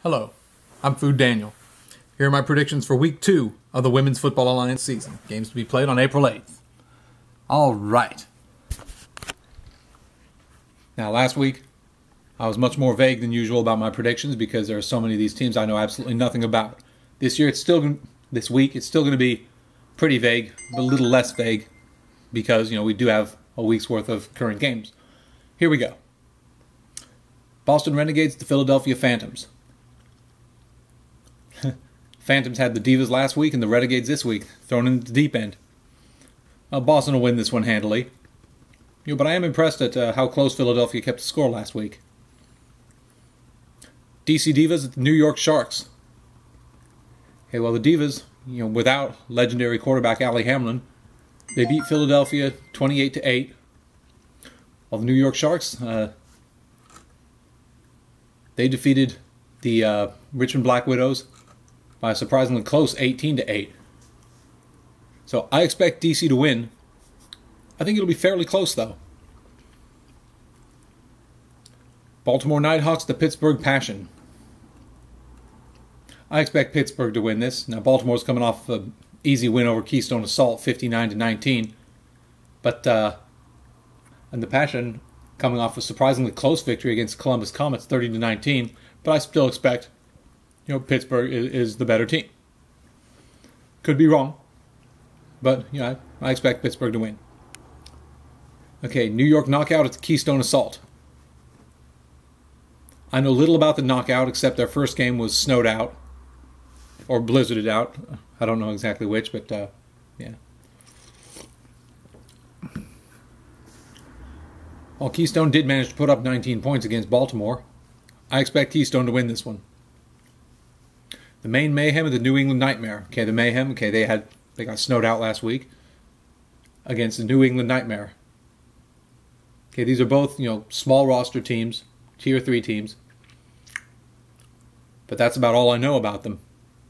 Hello, I'm Food Daniel. Here are my predictions for Week 2 of the Women's Football Alliance season. Games to be played on April 8th. All right. Now, last week, I was much more vague than usual about my predictions because there are so many of these teams I know absolutely nothing about. This week, it's still going to be pretty vague, but a little less vague because, we do have a week's worth of current games. Here we go. Boston Renegades to Philadelphia Phantoms. Phantoms had the Divas last week and the Renegades this week, thrown into the deep end. Boston will win this one handily. But I am impressed at how close Philadelphia kept the score last week. DC Divas at the New York Sharks. Okay, well, the Divas, without legendary quarterback Allie Hamlin, they beat Philadelphia 28-8. While the New York Sharks, they defeated the Richmond Black Widows by a surprisingly close 18-8. So I expect DC to win. I think it'll be fairly close, though. Baltimore Nighthawks to Pittsburgh Passion. I expect Pittsburgh to win this. Now, Baltimore's coming off an easy win over Keystone Assault, 59-19. But, and the Passion coming off a surprisingly close victory against Columbus Comets, 30-19. But I still expect, Pittsburgh is the better team. Could be wrong. But, I expect Pittsburgh to win. Okay, New York Knockout at the Keystone Assault. I know little about the Knockout except their first game was snowed out. Or blizzarded out. I don't know exactly which, but, yeah. While Keystone did manage to put up 19 points against Baltimore, I expect Keystone to win this one. The Maine Mayhem and the New England Nightmare. Okay, the Mayhem, they got snowed out last week against the New England Nightmare. Okay, these are both, small roster teams, tier 3 teams. But that's about all I know about them.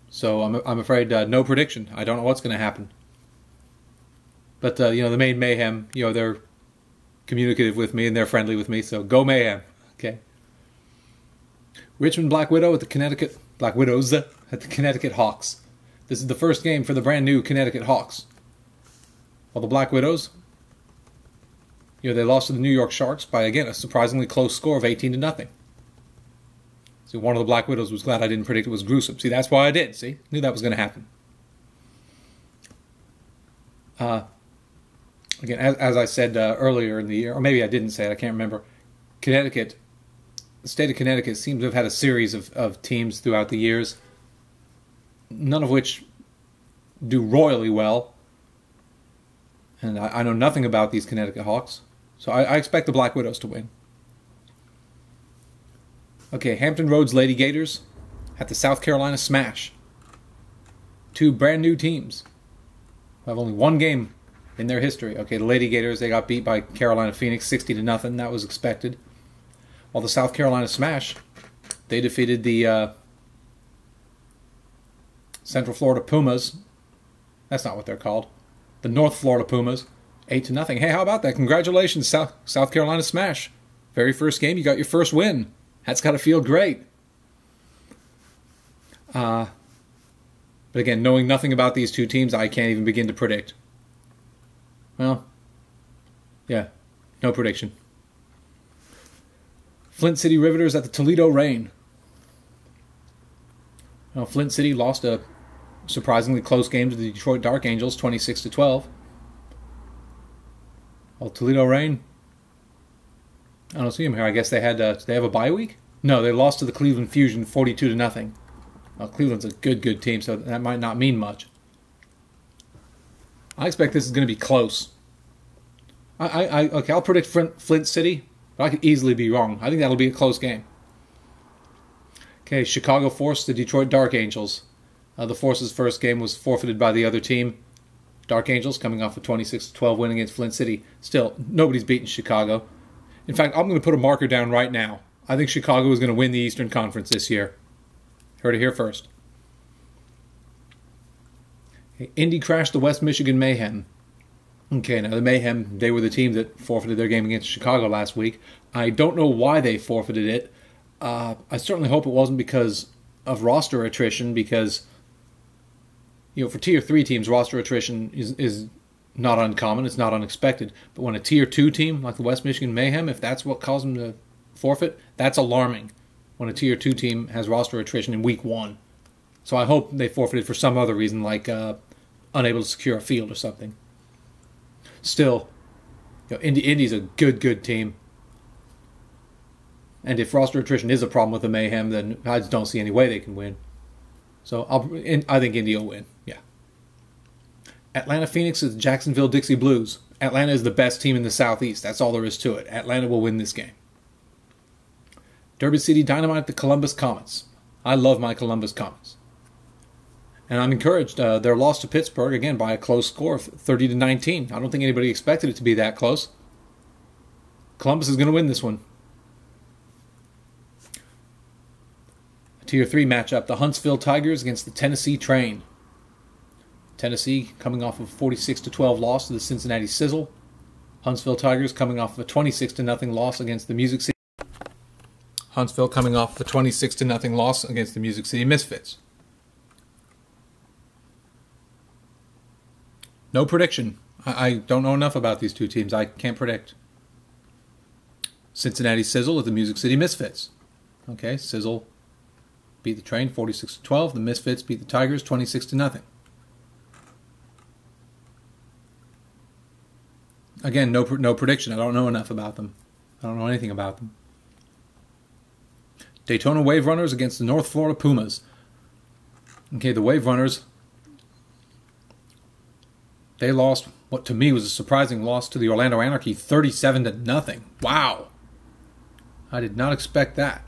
So I'm afraid no prediction. I don't know what's going to happen. But, the Maine Mayhem, they're communicative with me and they're friendly with me, so go Mayhem. Okay. Richmond Black Widows at the Connecticut Hawks. This is the first game for the brand new Connecticut Hawks. While the Black Widows, they lost to the New York Sharks by, again, a surprisingly close score of 18-0. See, one of the Black Widows was glad I didn't predict it was gruesome. See, that's why I did. See, knew that was going to happen. Again, as I said earlier in the year, or maybe I didn't say it, I can't remember. The state of Connecticut seems to have had a series of teams throughout the years, none of which do royally well. And I know nothing about these Connecticut Hawks, so I expect the Black Widows to win. Okay, Hampton Roads Lady Gators at the South Carolina Smash. Two brand new teams who have only one game in their history. Okay, the Lady Gators, they got beat by Carolina Phoenix 60-0. That was expected. While the South Carolina Smash, they defeated the Central Florida Pumas. That's not what they're called. The North Florida Pumas, 8-0. Hey, how about that? Congratulations, South Carolina Smash. Very first game, you got your first win. That's got to feel great. But again, knowing nothing about these two teams, I can't even begin to predict. Well, yeah, no prediction. Flint City Riveters at the Toledo Reign. Now, Flint City lost a surprisingly close game to the Detroit Dark Angels, 26-12. Well, Toledo Reign, I don't see them here. I guess they had. Did they have a bye week? No, they lost to the Cleveland Fusion, 42-0. Well, Cleveland's a good team, so that might not mean much. I expect this is going to be close. Okay, I'll predict Flint City, but I could easily be wrong. I think that'll be a close game. Okay, Chicago Force to Detroit Dark Angels. The Force's first game was forfeited by the other team. Dark Angels coming off a 26-12 win against Flint City. Still, nobody's beaten Chicago. In fact, I'm going to put a marker down right now. I think Chicago is going to win the Eastern Conference this year. Heard it here first. Okay, Indy crashed the West Michigan Mayhem. Okay, now the Mayhem, they were the team that forfeited their game against Chicago last week. I don't know why they forfeited it. I certainly hope it wasn't because of roster attrition because, for Tier 3 teams, roster attrition is not uncommon. It's not unexpected. But when a Tier 2 team, like the West Michigan Mayhem, if that's what caused them to forfeit, that's alarming when a Tier 2 team has roster attrition in Week 1. So I hope they forfeited for some other reason, like unable to secure a field or something. Still, Indy's a good team. And if roster attrition is a problem with the Mayhem, then I just don't see any way they can win. So I think Indy will win, yeah. Atlanta Phoenix is Jacksonville Dixie Blues. Atlanta is the best team in the Southeast. That's all there is to it. Atlanta will win this game. Derby City Dynamite, the Columbus Comets. I love my Columbus Comets. And I'm encouraged. Their loss to Pittsburgh, again, by a close score of 30-19. I don't think anybody expected it to be that close. Columbus is going to win this one. A Tier 3 matchup, the Huntsville Tigers against the Tennessee Train. Tennessee coming off of a 46-12 loss to the Cincinnati Sizzle. Huntsville Tigers coming off of a 26-0 loss against the Music City. Huntsville coming off of a 26-0 loss against the Music City Misfits. No prediction. I don't know enough about these two teams. I can't predict. Cincinnati Sizzle at the Music City Misfits. Okay, Sizzle beat the Train 46-12. The Misfits beat the Tigers 26-0. Again, no prediction. I don't know enough about them. I don't know anything about them. Daytona Wave Runners against the North Florida Pumas. Okay, the Wave Runners, they lost what to me was a surprising loss to the Orlando Anarchy, 37-0. Wow. I did not expect that.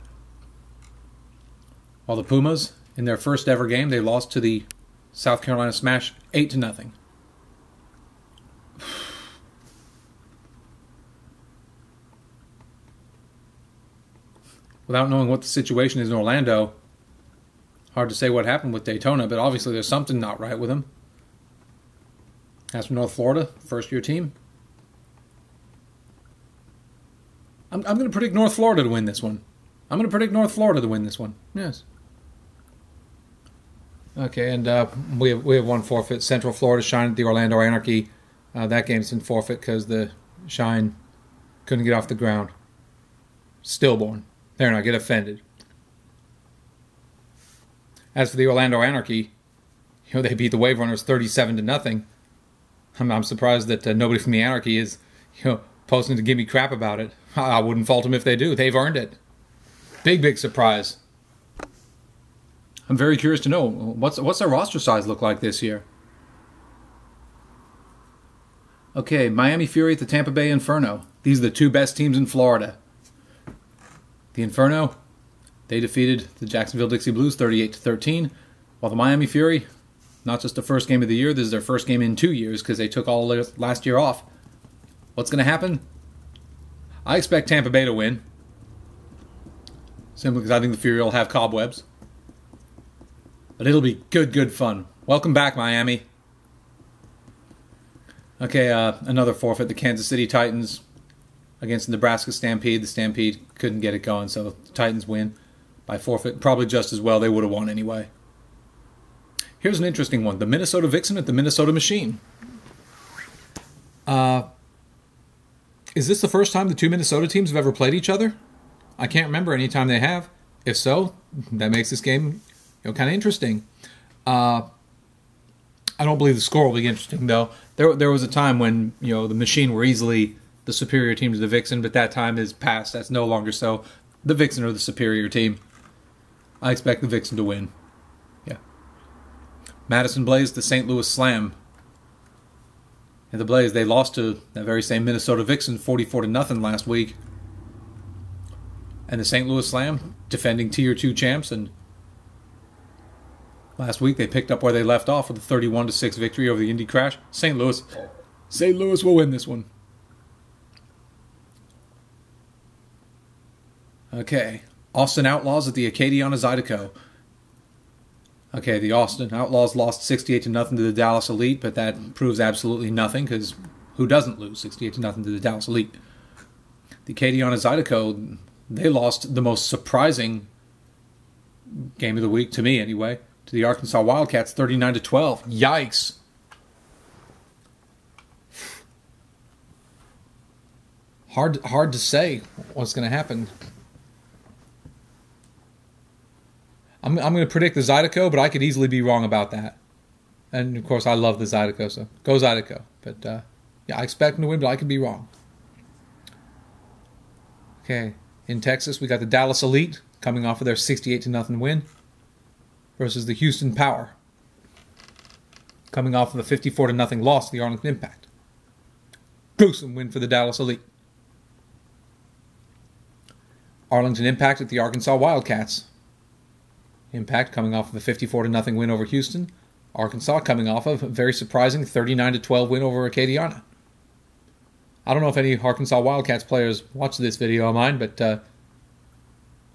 While the Pumas, in their first ever game, they lost to the South Carolina Smash 8-0. Without knowing what the situation is in Orlando, hard to say what happened with Daytona, but obviously there's something not right with them. As for North Florida, first-year team, I'm going to predict North Florida to win this one. I'm going to predict North Florida to win this one. Yes. Okay, and we have one forfeit. Central Florida Shine at the Orlando Anarchy. That game's been forfeit because the Shine couldn't get off the ground. Stillborn. There, now get offended. As for the Orlando Anarchy, they beat the Wave Runners 37-0. I'm surprised that nobody from the Anarchy is, posting to give me crap about it. I wouldn't fault them if they do. They've earned it. Big surprise. I'm very curious to know what's their roster size look like this year. Okay, Miami Fury at the Tampa Bay Inferno. These are the two best teams in Florida. The Inferno, they defeated the Jacksonville Dixie Blues 38-13, while the Miami Fury, not just the first game of the year, this is their first game in 2 years because they took all last year off. What's going to happen? I expect Tampa Bay to win, simply because I think the Fury will have cobwebs. But it'll be good fun. Welcome back, Miami. Okay, another forfeit. The Kansas City Titans against the Nebraska Stampede. The Stampede couldn't get it going, so the Titans win by forfeit. Probably just as well. They would have won anyway. Here's an interesting one. The Minnesota Vixen at the Minnesota Machine. Is this the first time the two Minnesota teams have ever played each other? I can't remember any time they have. If so, that makes this game kind of interesting. I don't believe the score will be interesting, though. There was a time when the Machine were easily the superior team to the Vixen, but that time is past. That's no longer so. The Vixen are the superior team. I expect the Vixen to win. Yeah. Madison Blaze, the St. Louis Slam. And the Blaze, they lost to that very same Minnesota Vixen 44-0 last week. And the St. Louis Slam, defending Tier 2 champs, and last week they picked up where they left off with a 31-6 victory over the Indy Crash. St. Louis will win this one. Okay, Austin Outlaws at the Acadiana Zydeco. Okay, the Austin Outlaws lost 68-0 to the Dallas Elite, but that proves absolutely nothing, because who doesn't lose 68-0 to the Dallas Elite? The Acadiana Zydeco, they lost the most surprising Game of the week, to me anyway. To the Arkansas Wildcats, 39-12. Yikes. Hard to say what's going to happen. I'm going to predict the Zydeco, but I could easily be wrong about that. And, of course, I love the Zydeco, so go Zydeco. But, yeah, I expect them to win, but I could be wrong. Okay, in Texas, we got the Dallas Elite coming off of their 68-0 win versus the Houston Power coming off of the 54-0 loss to the Arlington Impact. Gruesome win for the Dallas Elite. Arlington Impact at the Arkansas Wildcats. Impact coming off of a 54-0 win over Houston. Arkansas coming off of a very surprising 39-12 win over Acadiana. I don't know if any Arkansas Wildcats players watch this video of mine, but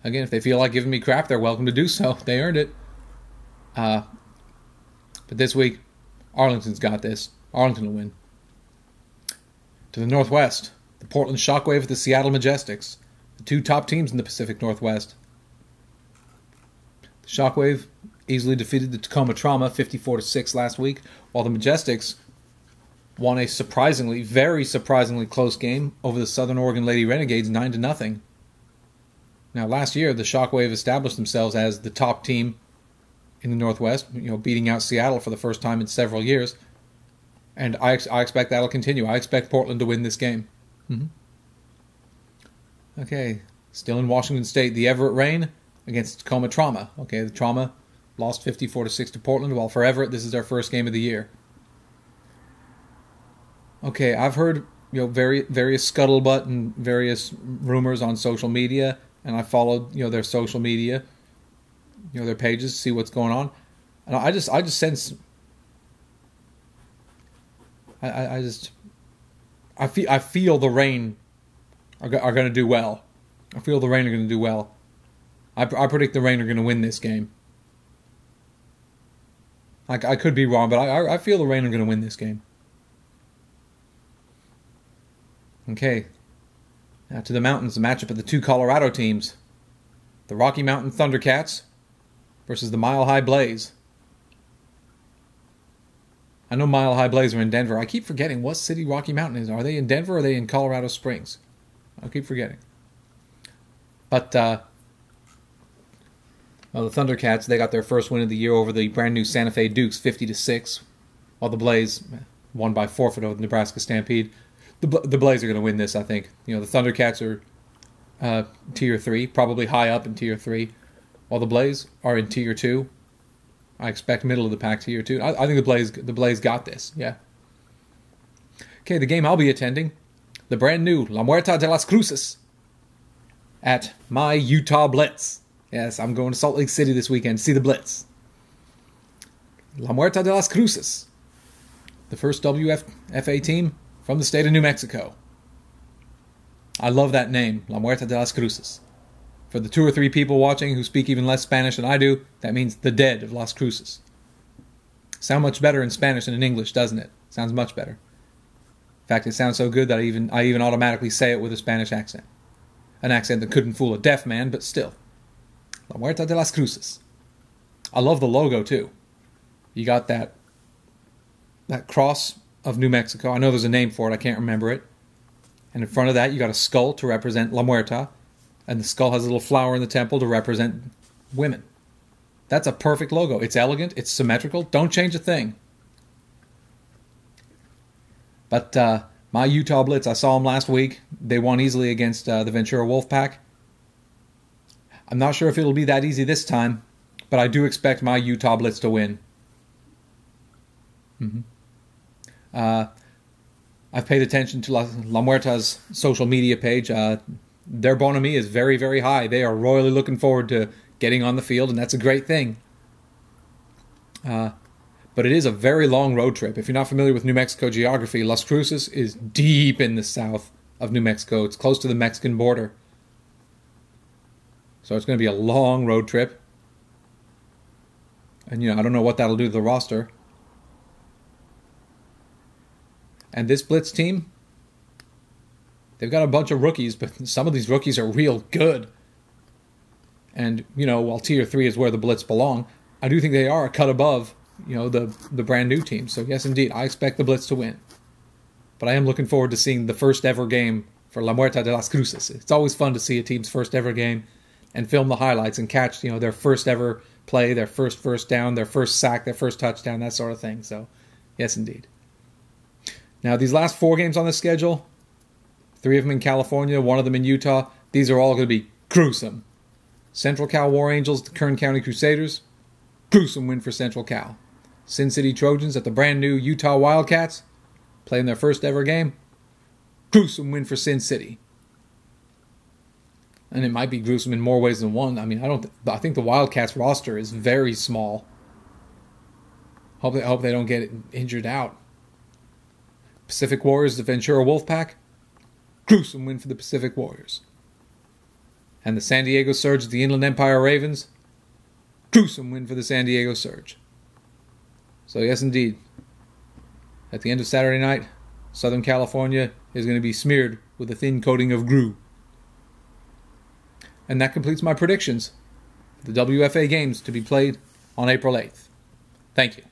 again, if they feel like giving me crap, they're welcome to do so. They earned it. But this week, Arlington's got this. Arlington will win. To the Northwest, the Portland Shockwave at the Seattle Majestics. The two top teams in the Pacific Northwest. The Shockwave easily defeated the Tacoma Trauma 54-6 last week, while the Majestics won a very surprisingly close game over the Southern Oregon Lady Renegades 9-0. Now, last year, the Shockwave established themselves as the top team in the Northwest, beating out Seattle for the first time in several years. And I expect that'll continue. I expect Portland to win this game. Mm-hmm. Okay, still in Washington State, the Everett Rain against Tacoma Trauma. Okay, the Trauma lost 54-6 to Portland, while for Everett, this is their first game of the year. Okay, I've heard various scuttlebutt and various rumors on social media, and I followed their social media, their pages to see what's going on, and I just sense I feel the Rain are going to do well. I feel the Rain are going to do well. I predict the Rain are going to win this game. I could be wrong, but I feel the Rain are going to win this game. Okay, now to the mountains, the matchup of the two Colorado teams. The Rocky Mountain Thundercats versus the Mile High Blaze. I know Mile High Blaze are in Denver. I keep forgetting what city Rocky Mountain is. Are they in Denver or are they in Colorado Springs? I keep forgetting. But, the Thundercats, they got their first win of the year over the brand new Santa Fe Dukes, 50-6, while the Blaze won by forfeit over the Nebraska Stampede. The Blaze are going to win this, I think. The Thundercats are Tier 3, probably high up in Tier 3, while the Blaze are in Tier 2. I expect middle of the pack Tier 2. I think the Blaze got this, yeah. Okay, the game I'll be attending, the brand new La Muerta de las Cruces at my Utah Blitz. Yes, I'm going to Salt Lake City this weekend to see the Blitz. La Muerta de las Cruces, the first WFA team from the state of New Mexico. I love that name, La Muerta de las Cruces. For the 2 or 3 people watching who speak even less Spanish than I do, that means the dead of Las Cruces. Sounds much better in Spanish than in English, doesn't it? Sounds much better. In fact, it sounds so good that I even automatically say it with a Spanish accent. An accent that couldn't fool a deaf man, but still. La Muerta de las Cruces. I love the logo, too. You got that cross of New Mexico. I know there's a name for it. I can't remember it. And in front of that, you got a skull to represent La Muerta. And the skull has a little flower in the temple to represent women. That's a perfect logo. It's elegant. It's symmetrical. Don't change a thing. But my Utah Blitz, I saw them last week. They won easily against the Ventura Wolfpack. I'm not sure if it'll be that easy this time, but I do expect my Utah Blitz to win. Mm-hmm. I've paid attention to La Muerta's social media page. Their bonhomie is very, very high. They are royally looking forward to getting on the field, and that's a great thing. But it is a very long road trip. If you're not familiar with New Mexico geography, Las Cruces is deep in the south of New Mexico. It's close to the Mexican border. So it's going to be a long road trip. And, I don't know what that'll do to the roster. And this Blitz team, they've got a bunch of rookies, but some of these rookies are real good. And, while Tier 3 is where the Blitz belong, I do think they are a cut above, the brand new team. So, yes, indeed, I expect the Blitz to win. But I am looking forward to seeing the first ever game for La Muerta de las Cruces. It's always fun to see a team's first ever game and film the highlights and catch, their first ever play, their first down, their first sack, their first touchdown, that sort of thing. So, yes, indeed. Now, these last 4 games on the schedule, 3 of them in California, 1 of them in Utah, these are all going to be gruesome. Central Cal War Angels, the Kern County Crusaders, gruesome win for Central Cal. Sin City Trojans at the brand new Utah Wildcats, playing their first ever game, gruesome win for Sin City. And it might be gruesome in more ways than one. I mean, I think the Wildcats roster is very small. Hope they don't get injured out. Pacific Warriors, the Ventura Wolfpack, gruesome win for the Pacific Warriors. And the San Diego Surge, the Inland Empire Ravens, gruesome win for the San Diego Surge. So yes, indeed, at the end of Saturday night, Southern California is going to be smeared with a thin coating of grue. And that completes my predictions for the WFA games to be played on April 8th. Thank you.